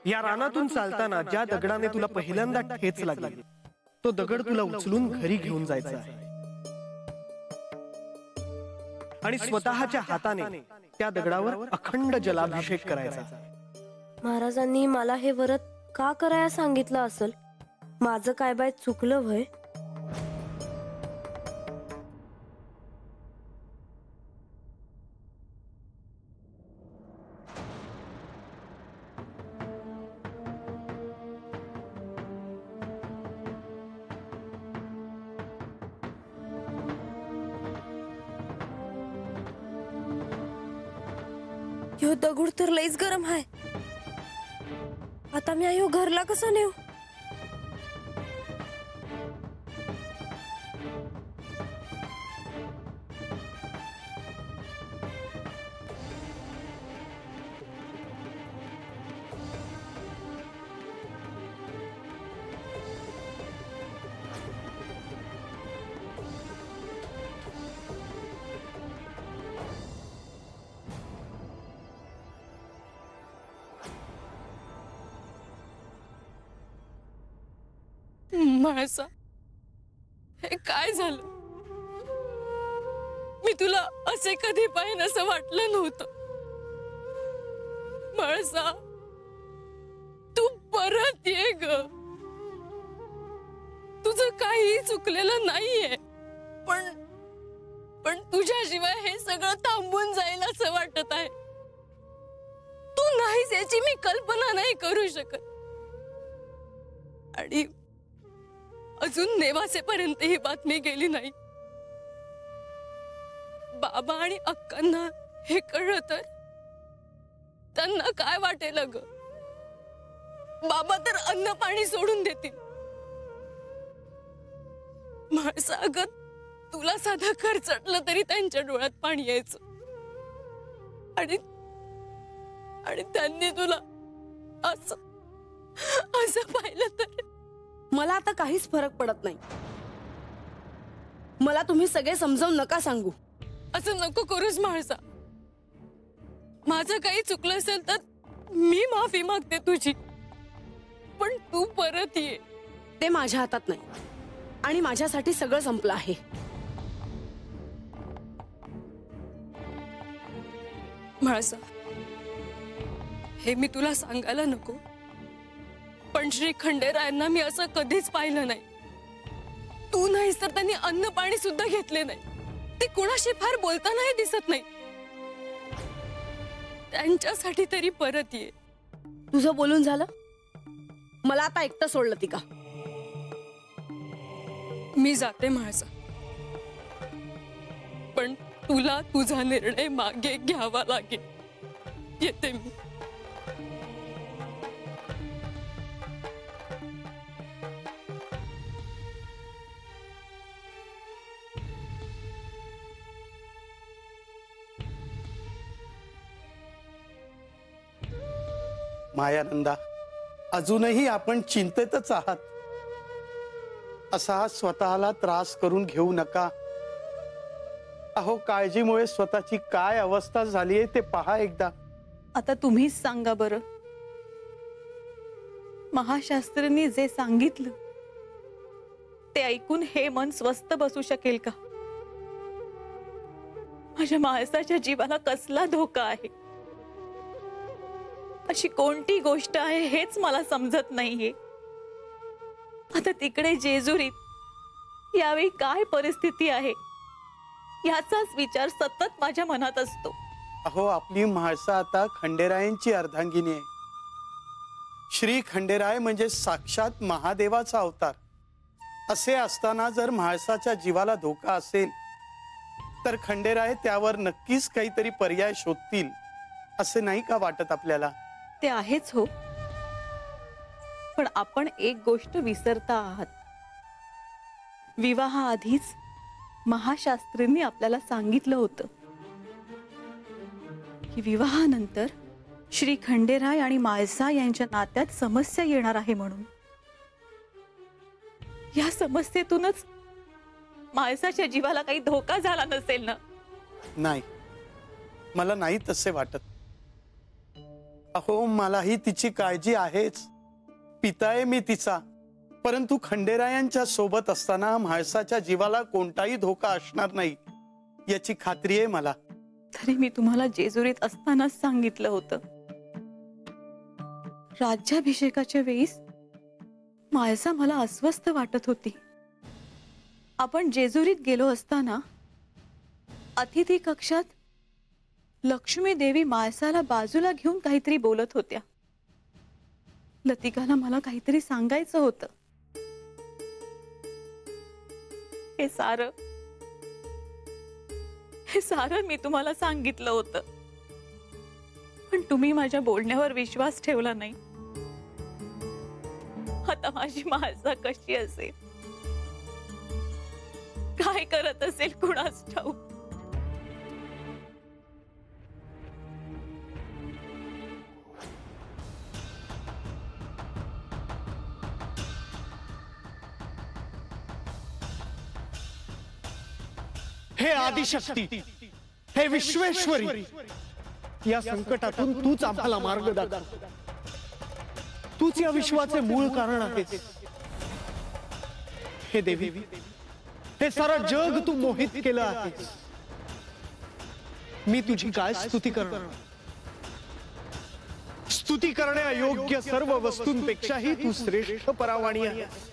या रानातून चालताना ज्या दगडाने तुला पहिल्यांदा ठेच लागली तो दगड तुला उचलून घरी घेऊन जायचा आहे आणि स्वतःच्या हाताने त्या दगडावर अखंड जलाभिषेक करायचा। महाराजांनी मला हे व्रत का करायला सांगितलं असेल? माझं काय बाय चुकलं भय? यो दगड तर लईच गरम आहे। आता मी आयो घरला कसं नेऊ? म्हाळसा, हे काय झालं? मी तुला असे कधी पाहिन असं वाटलं नव्हतं। म्हाळसा, तू परत ये ग। तुझं काही चुकलेलं नाहीये, पण तुझ्याशिवाय हे सगळं थांबून जाईल असं वाटत आहे। तू नाहीस याची मी कल्पना नाही करू शकत। आणि अजून नेवासेपर्यंत ही बातमी गेली नाही। बाबा आणि अक्कांना हे कळलं तर त्यांना काय वाटेल ग? बाबा तर अन्न पाणी सोडून देतील। म्हाळसा, अगं तुला साधं खरचटलं तरी त्यांच्या डोळ्यात पाणी यायचं। आणि त्यांनी तुला असं पाहिलं तर मला आता काहीच फरक पडत नाही। मला तुम्ही सगळे समजावून नका सांगू। असं नको करूस म्हाळसा। माझं काही चुकलं असेल तर मी माफी मागते तुझी, पण तू परत ये। ते माझ्या हातात नाही आणि माझ्यासाठी सगळं संपलं आहे। म्हाळसा, हे मी तुला सांगायला नको, पण श्री खंडेरायांना मी असं कधीच पाहिलं नाही। तू नाहीस तर त्यांनी अन्न पाणी सुद्धा घेतले नाही। ते कुणाशी फार बोलतानाही दिसत नाही। त्यांच्यासाठी तरी परत ये। तुझं बोलून झालं? मला आता एकटं सोडलं ती का? मी जाते म्हाळसा, पण तुला तुझा निर्णय मागे घ्यावा लागेल। येते मी। मायानंदा, अजूनही आपण चिंतेतच आहात। असा स्वतःला त्रास करून घेऊ नका। अहो, काळजीमुळे स्वतःची काय अवस्था झाली आहे ते पहा एकदा। आता तुम्हीच सांगा बरं, महाशास्त्रींनी जे सांगितलं ते ऐकून हे मन स्वस्थ बसू शकेल का? माझ्या माणसाच्या जीवाला कसला धोका आहे? अशी कोणती गोष्ट आहे हेच मला समजत नाहीये। आता तिकडे जेजुरीत यावेळी काय परिस्थिती आहे याचाच विचार सतत माझ्या मनात असतो। अहो, आपली म्हाळसा आता खंडेरायांची अर्धांगिनी आहे। श्री खंडेराय म्हणजे साक्षात महादेवाचा अवतार। असे असताना जर म्हाळसाच्या जीवाला धोका असेल तर खंडेराय त्यावर नक्कीच काहीतरी पर्याय शोधतील, असे नाही का वाटत आपल्याला? ते आहेच हो, पण आपण एक गोष्ट विसरता आहात। विवाहाआधीच महाशास्त्रींनी आपल्याला सांगितलं होतं की विवाहानंतर श्री खंडेराय आणि म्हाळसा यांच्या नात्यात समस्या येणार आहे म्हणून। या समस्येतूनच म्हाळसाच्या जीवाला काही धोका झाला नसेल ना? नाही, मला नाही तसे वाटत। अहो मलाही तिची काळजी आहेच, पिताय मी तिचा, परंतु खंडेरायांच्या सोबत असताना म्हाळसाच्या जीवाला कोणताही धोका असणार नाही याची खात्री आहे मला. तरी मी तुम्हाला जेजुरीत असतानाच सांगितलं होतं. राज्याभिषेकाच्या वेळीस म्हाळसा मला अस्वस्थ वाटत होती. आपण जेजुरीत गेलो असताना अतिथी कक्षात लक्ष्मी देवी म्हाळसाला बाजूला घेऊन काहीतरी बोलत होत्या. लतिकाला मला काहीतरी सांगायचं होतं. हे सारं मी तुम्हाला सांगितलं होतं, पण तुम्ही माझ्या बोलण्यावर विश्वास ठेवला नाही. आता माझी म्हाळसा कशी असेल, काय करत असेल कुणास ठाऊक. हे आदिशक्ती, हे विश्वेश्वरी, या संकटातून तूच आम्हाला मार्ग दाखव. तूच या विश्वाचे मूळ कारण आहेस. हे देवी, हे सारं जग तू मोहित केलं आहेस. मी तुझी काय स्तुती करणार. स्तुती करणे अयोग्य सर्व वस्तूंपेक्षाही तू श्रेष्ठ परावाणी आहेस.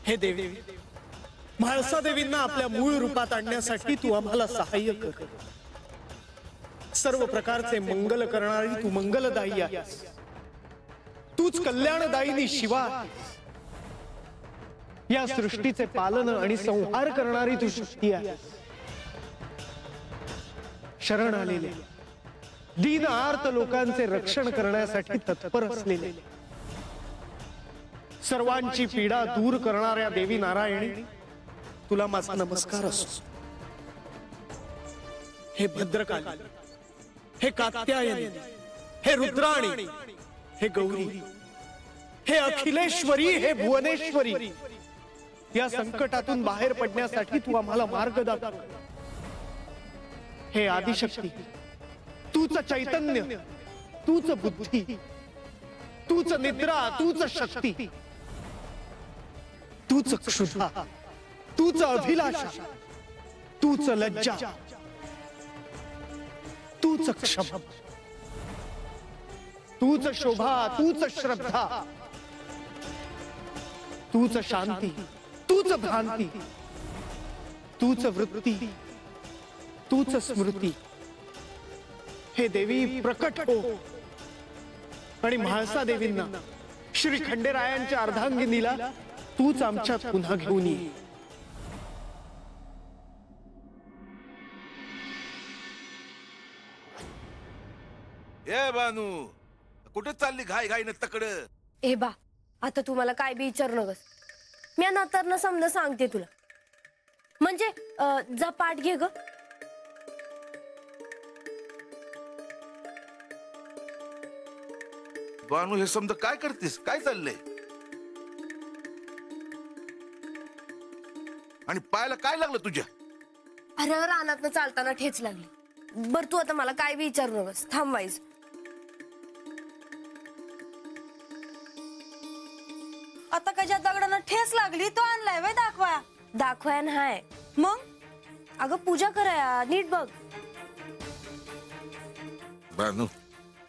हे देवी, म्हाळसा देवींना आपल्या मूळ रूपात आणण्यासाठी तू आम्हाला सहाय्य कर. सर्व प्रकारचे मंगल करणारी तू मंगलदायी आहेस. तूच कल्याणदायिनी शिवा आहेस. या सृष्टीचे पालन आणि संहार करणारी तू शक्ती आहेस. शरण आलेले दीन आर्त लोकांचे रक्षण करण्यासाठी तत्पर असलेले, सर्वांची पीडा दूर करणाऱ्या देवी नारायणी, तुला माझा नमस्कार असो. हे भद्रकाली, हे कात्यायनी, हे रुद्राणी, हे गौरी, हे अखिलेश्वरी, हे भुवनेश्वरी, या संकटातून बाहेर पडण्यासाठी तू आम्हाला मार्ग दाखव. हे आदिशक्ती, तूच चैतन्य, तूच बुद्धी, तूच निद्रा, तूच शक्ती, तूच क्षुधा, तूच अभिलाषा, तूच लज्जा, तूच क्षमा, तूच शोभा, तूच श्रद्धा, तूच शांती, तूच भ्रांती, तूच वृत्ती, तूच स्मृती. हे देवी प्रकट हो आणि म्हाळसा देवींना, श्री खंडेरायांच्या अर्धांगिनीला तूच आमच्यात पुन्हा घेऊन ये. ए बानू, कुठे चालली घाई घाई न तकड. ए बा, आता तू मला काय बी विचारू नकस. मी नंतर समजा सांगते तुला. म्हणजे जा पाठ घे ग. बानू, हे समजा काय करतेस, काय चाललंय? आणि पायाला काय लागलं तुझ्या? अरे रानात चालताना ठेच लागली. बर तू आता मला काय बी विचारू नकस. थांबवायच. आता कशा दगडानं ठेस लागली तो आणलाय वे दाखवा. दाखवाय हाय मग अगं पूजा कराया, नीट बघ. बानू,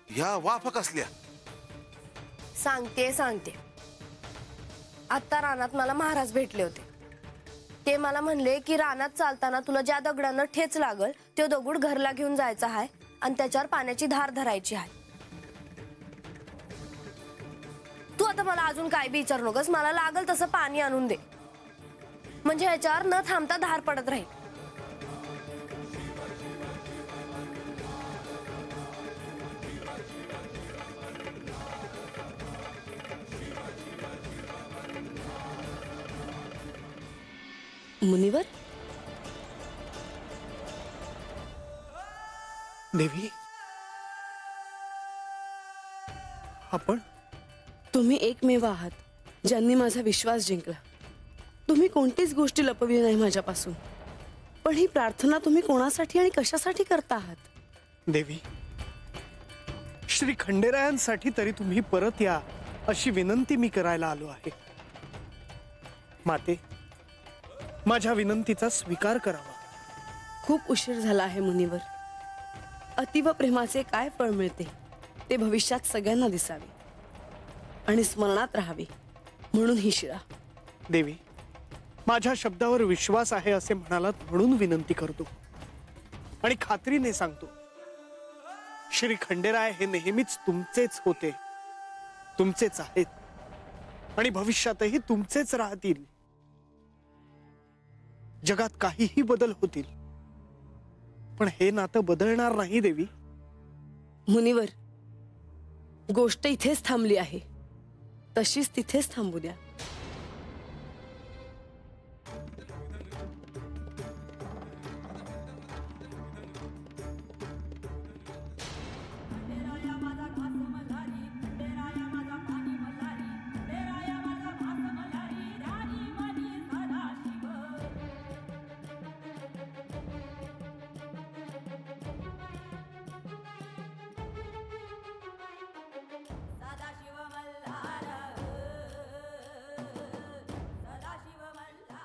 ह्या वाफा कसल्या? सांगते. आता रानात मला महाराज भेटले होते. ते मला म्हणले की रानात चालताना तुला ज्या दगडानं ठेच लागल तो दगड घरला घेऊन जायचा आहे आणि त्याच्यावर पाण्याची धार धरायची आहे. तू आता मला अजून काय बी विचारू नकोस. मला लागल तसं पाणी आणून दे, म्हणजे ह्याच्यावर न थांबता धार पडत राहील. मुनिवर, देवी, आपण तुम्ही एकमेव आहात ज्यांनी माझा विश्वास जिंकला. तुम्ही कोणतीच गोष्टी लपवली नाही माझ्यापासून. पण ही प्रार्थना तुम्ही कोणासाठी आणि कशासाठी करता आहात? देवी, श्री खंडेरायांसाठी तरी तुम्ही परत या अशी विनंती मी करायला आलो आहे. माते, माझ्या विनंतीचा स्वीकार करावा. खूप उशीर झाला आहे मुनिवर. अतीव प्रेमाचे काय फळ मिळते ते भविष्यात सगळ्यांना दिसावे आणि स्मरणात राहावे, म्हणून ही शिळा. देवी, माझ्या शब्दावर विश्वास आहे असे म्हणालात म्हणून विनंती करतो आणि खात्रीने सांगतो, श्री खंडेराय हे नेहमीच तुमचेच होते, तुमचेच आहेत आणि भविष्यातही तुमचेच राहतील. जगात काहीही बदल होतील, पण हे नातं बदलणार नाही देवी. मुनिवर, गोष्ट इथेच थांबली आहे, तशीच तिथेच थांबू द्या.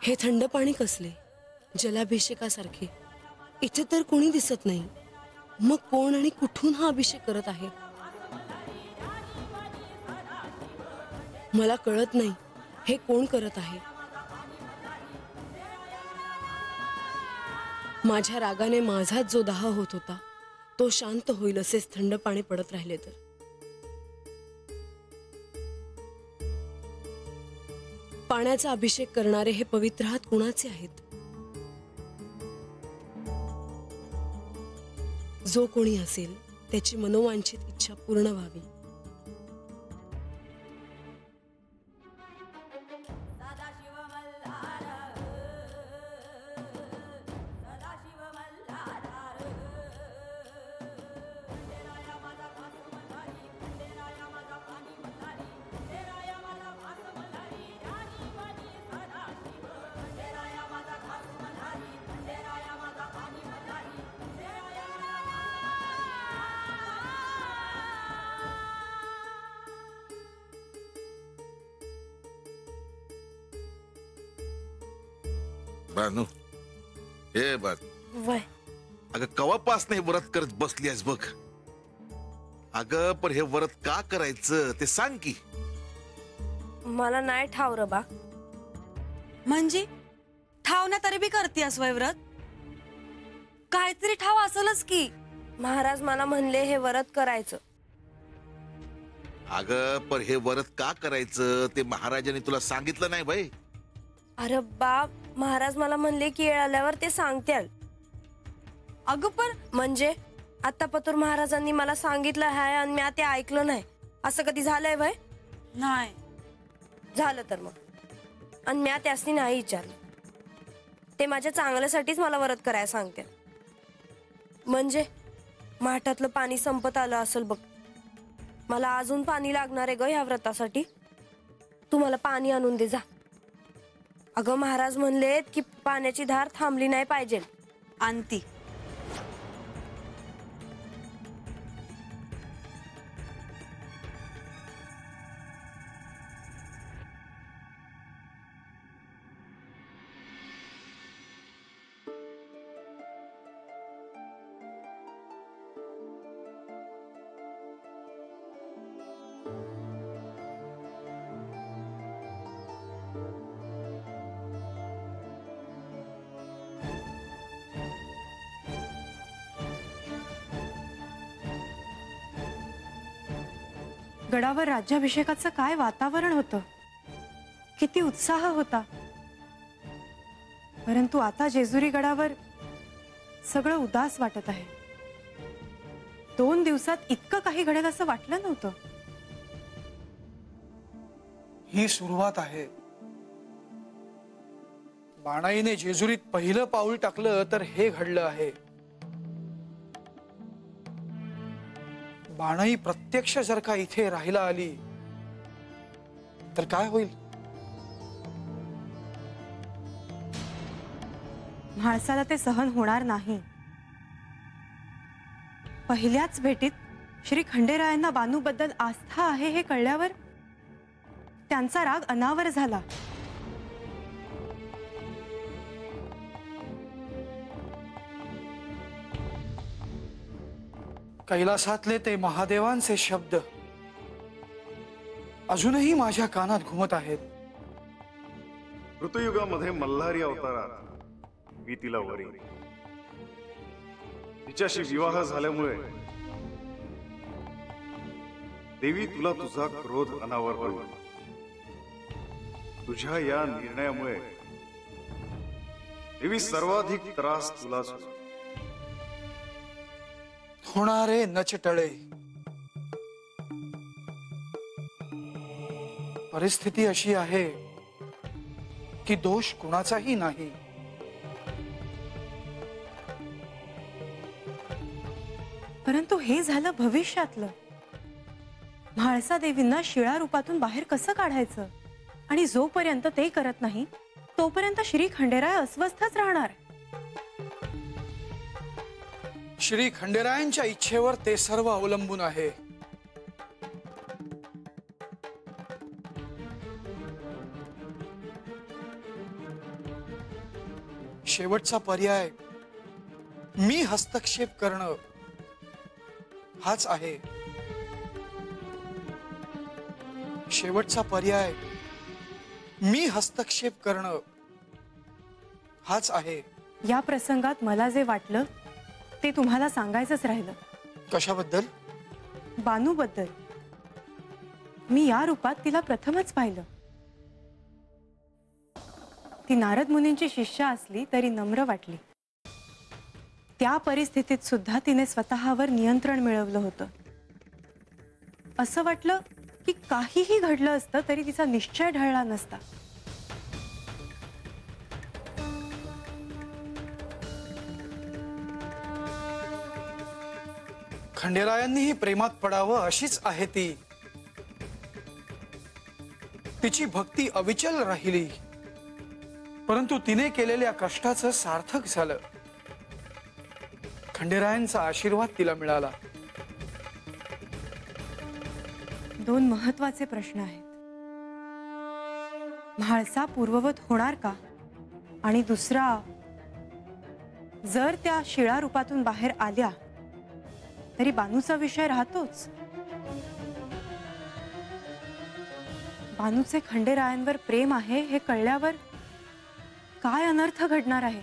हे थंड पाणी कसले, जलाभिषेकासारखे. इथे तर कोणी दिसत नाही. मग कोण आणि कुठून हा अभिषेक करत आहे? मला कळत नाही हे कोण करत आहे. माझ्या रागाने माझाच जो दाह होत होता तो शांत होईल असेच थंड पाणी पडत राहिले तर. पाण्याचा अभिषेक करणारे हे पवित्र हात कुणाचे आहेत? जो कोणी असेल त्याची मनोवांछित इच्छा पूर्ण व्हावी. बानू, हे बघ, वय अगं कवापास नाही व्रत करत बसली आहेस बघ. अगं पण हे व्रत का करायचं ते सांग की. मला नाही ठाव र बा. म्हणजे ठाव ना तरी बी करतीस वय व्रत? काहीतरी ठाव असलच की. महाराज मला म्हणले हे व्रत करायचं. अगं पण हे व्रत का करायचं ते महाराजांनी तुला सांगितलं नाही बाई? अरे बाप, महाराज मला म्हणले की येळ आल्यावर ते सांगतील. अगं पण म्हणजे आता पतूर महाराजांनी मला सांगितलं आहे आणि मी ते ऐकलं नाही, असं कधी झालंय वय? नाही झालं तर मग. आणि मी त्यासनी नाही विचारलं. ते माझ्या चांगल्यासाठीच मला व्रत करायला सांगते. म्हणजे माठातलं पाणी संपत आलं असेल बघ. मला अजून पाणी लागणार आहे ग ह्या व्रतासाठी. तू मला पाणी आणून दे जा. अगं महाराज म्हणलेत की पाण्याची धार थांबली नाही पाहिजे. आणती. गडावर राज्याभिषेकाचं काय वातावरण होतं, किती उत्साह होता. परंतु आता जेजुरी गडावर सगळं उदास वाटत आहे. 2 दिवसात इतकं काही घडेल असं वाटलं नव्हतं. ही सुरुवात आहे. बाणाईने जेजुरीत पहिलं पाऊल टाकलं तर हे घडलं आहे. बाणाई प्रत्यक्ष जर का इथे राहायला आली तर काय होईल? म्हाळसाला ते सहन होणार नाही. पहिल्याच भेटीत श्री खंडेरायांना बानूबद्दल आस्था आहे हे कळल्यावर त्यांचा राग अनावर झाला. कैलासातले ते महादेवांचे शब्द अजूनही माझ्या कानात घुमत आहेत. ऋतुयुगामध्ये मल्हारी अवतारात मी तिला वरी, तिच्याशी विवाह झाल्यामुळे देवी तुला तुझा क्रोध अनावर होईल. तुझ्या या निर्णयामुळे देवी सर्वाधिक त्रास तुलाच होईल. होणारे नचटळे. परिस्थिती अशी आहे की दोष कुणाचाही नाही. परंतु हे झालं भविष्यातलं. म्हाळसा देवींना शिळा रूपातून बाहेर कसं काढायचं, आणि जोपर्यंत ते करत नाही तोपर्यंत श्री खंडेराय अस्वस्थच राहणार. श्री खंडेरायांच्या इच्छेवर ते सर्व अवलंबून आहे. शेवटचा पर्याय मी हस्तक्षेप करणं हाच आहे. शेवटचा पर्याय मी हस्तक्षेप करणं हाच आहे. या प्रसंगात मला जे वाटलं ते तुम्हाला सांगायचंच राहिलं. कशाबद्दल? बानूबद्दल. मी या रूपात तिला प्रथमच पाहिलं. ती नारद मुनींची शिष्या असली तरी नम्र वाटली. त्या परिस्थितीत सुद्धा तिने स्वतःवर नियंत्रण मिळवलं होतं. असं वाटलं की काहीही घडलं असतं तरी तिचा निश्चय ढळला नसता. खंडेरायांनीही प्रेमात पडावं अशीच आहे ती. तिची भक्ती अविचल राहिली, परंतु तिने केलेल्या कष्टाचं सार्थक झालं. खंडेरायांचा आशीर्वाद तिला मिळाला. दोन महत्वाचे प्रश्न आहेत. म्हाळसा पूर्ववत होणार का, आणि दुसरा, जर त्या शिळा रूपातून बाहेर आल्या तरी बानूचा विषय राहतोच. बानूचे खंडेरायांवर प्रेम आहे हे कळल्यावर काय अनर्थ घडणार आहे.